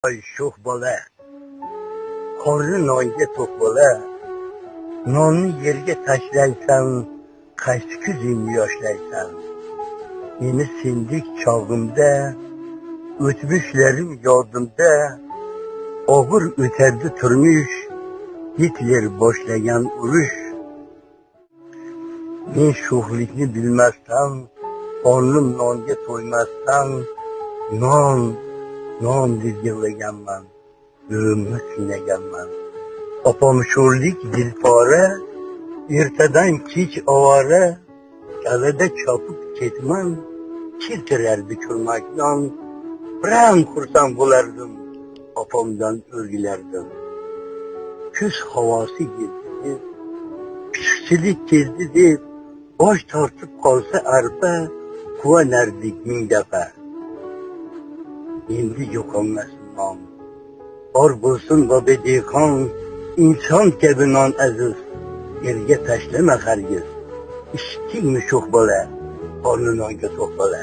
Ay sho'x bola, qorni nonga to'q bola, nonni yerga tashlaysan, qaysi ko'zingni yoshlaysan. Meni sendek chog'imda, o'tmishlarim yodimda, og'ir o'tardi turmush, Hitler boshlagan urush. Men sho'xlikni bilmasdan, qornim nonga to'ymasdan, non deb yig'laganman, o'zimni sinaganman. Opam sho'rlik dilpora, ertadan kech ovora, kalada chopib ketman, keltirardi ko'mak non. Biram xursand bo'lardim, opamdan o'rgilardim. Kuz havosi keldi, pishiqchilik keldi deb, bosh tortib qolsa arpa, quvonardik ming dafa. Endi yo'qolmasin non, bor bo'lsin bobedexon, inson kabi non aziz, yerga tashlama hargiz. Eshitdingmi sho'x bola, qorni nonga to'q bola.